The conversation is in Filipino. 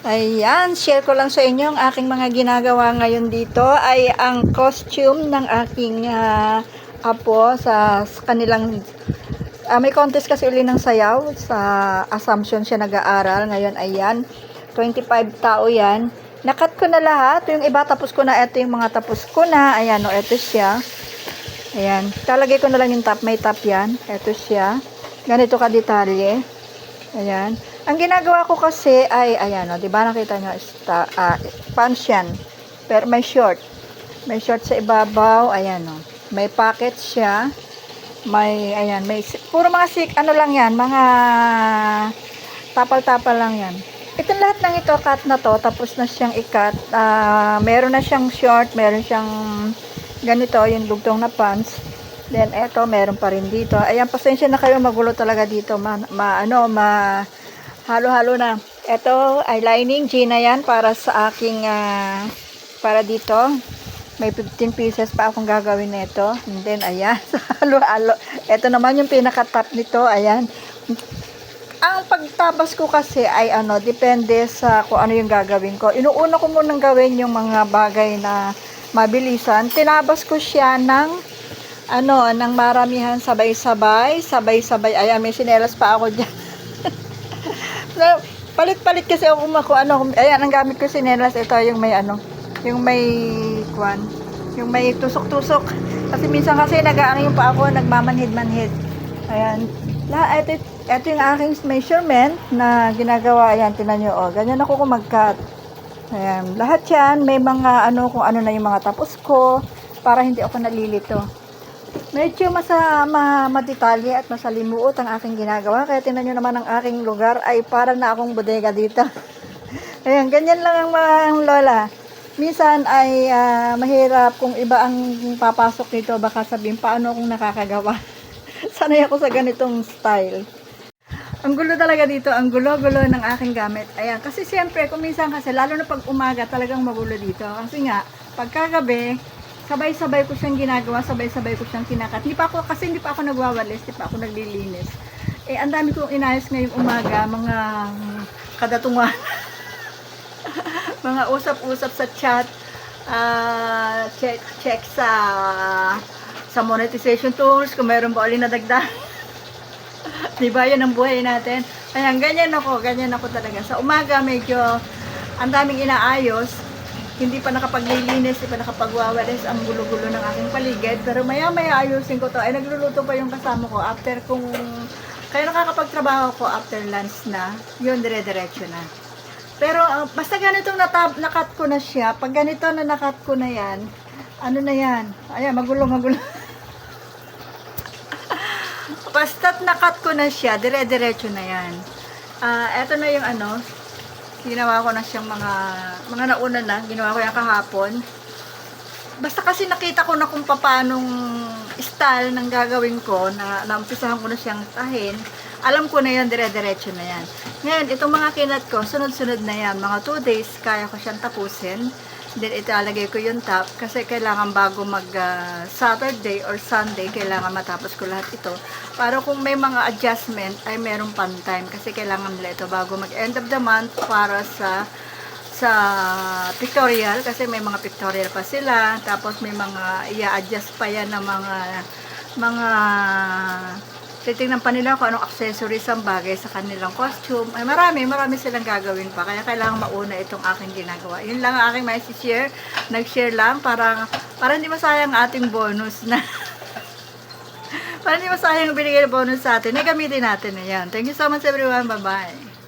Ayan, share ko lang sa inyo ang aking mga ginagawa ngayon dito ay ang costume ng aking apo sa kanilang may contest kasi uli ng sayaw sa Assumption siya nag-aaral ngayon. Ayan, 25 tao yan. Nakat ko na lahat, yung iba tapos ko na, ito yung mga tapos ko na. Ayan, o, ito siya. Ayan, talagay ko na lang yung top, may top yan. Ito siya, ganito ka-detalye. Ayan. Ang ginagawa ko kasi ay, ayan, o, diba nakita nyo, pants yan. Pero may short. May short sa ibabaw, ayan, o. May pocket siya. May, ayan, may, puro mga ano lang yan, mga tapal-tapal lang yan. Ito lahat ng ito, cut na to, tapos na siyang i-cut. Meron na siyang short, meron siyang ganito, yung dugtong na pants. Then, eto, meron pa rin dito. Ayan, pasensya na kayo, magulo talaga dito. Halo-halo na. Ito, ay lining, Gina yan, para sa aking, para dito. May 15 pieces pa akong gagawin nito. And then, ayan, halo-halo. Ito naman yung pinaka-top nito, ayan. Ang pagtabas ko kasi ay, depende sa kung ano yung gagawin ko. Inuuna ko munang gawin yung mga bagay na mabilisan. Tinabas ko siya ng ng maramihan, sabay-sabay. Ayan, may sinelas pa ako dyan. So, palit-palit kasi ako ayan, ang gamit ko sinelas. Ito yung may yung may yung may tusok-tusok. Kasi minsan kasi nag-aang yung pa ako, nagmamanhid-manhid. Ayan. Ito yung aking measurement na ginagawa. Ayan, tinan nyo, oh. Ganyan ako kung mag-cut. Ayan. Lahat yan, may mga kung ano na yung mga tapos ko, para hindi ako nalilito. Medyo madetalye at masalimuot ang aking ginagawa. Kaya tingnan nyo naman ang aking lugar ay para na akong bodega dito. Ayan, ganyan lang ang mga lola. Minsan ay mahirap kung iba ang papasok dito. Baka sabihin, paano akong nakakagawa? Sanay ako sa ganitong style. Ang gulo talaga dito. Ang gulo-gulo ng aking gamit. Ayan, kasi siyempre, kung minsan kasi, lalo na pag umaga, talagang magulo dito. Kasi nga, pagkagabi, sabay-sabay ko siyang ginagawa, sabay-sabay ko siyang kinakat. Hindi pa ako nagwawalis, hindi pa ako naglilinis. Ang dami kong inayos ngayong umaga, mga kadatungan. Mga usap-usap sa chat, check sa monetization tools, kung mayroon ba ulit na dagdag. Diba, yan ang buhay natin. Ayan, ganyan ako talaga. Sa umaga, medyo ang daming inaayos. Hindi pa nakapaglilinis, hindi pa nakapagwawalis, ang gulo-gulo ng aking paligid. Pero maya-maya ayusin ko to. Ay, nagluluto pa yung kasama ko after kaya nakakapagtrabaho ko after lunch na, yun, dire-diretso na. Pero, basta ganitong nakat ko na siya, pag ganito na nakat ko na yan, na yan? Ayan, magulo. Basta't nakat ko na siya, dire-diretso na yan. Eto na yung ginawa ko na siyang mga nauna na, ginawa ko yan kahapon. Basta kasi nakita ko na kung paanong style ng gagawin ko, na naumpisahan ko na siyang tahin. Alam ko na yan, dire-diretso na yan. Ngayon, itong mga kinat ko, sunod-sunod na yan. Mga 2 days, kaya ko siyang tapusin. Then, italagay ko yung top. Kasi kailangan bago Saturday or Sunday, kailangan matapos ko lahat ito. Para kung may mga adjustment, ay merong pan-time. Kasi kailangan nila ito bago mag-end of the month para sa pictorial. Kasi may mga pictorial pa sila. Tapos may mga i-adjust pa yan ng mga titingnan pa nila kung anong accessories ang bagay sa kanilang costume. Ay marami silang gagawin pa. Kaya kailangan mauna itong aking ginagawa. Yun lang ang aking may share. Nag-share lang para hindi masayang ating bonus na para hindi masayang binigay na bonus sa atin. Ay gamitin natin na yan. Thank you so much everyone. Bye-bye.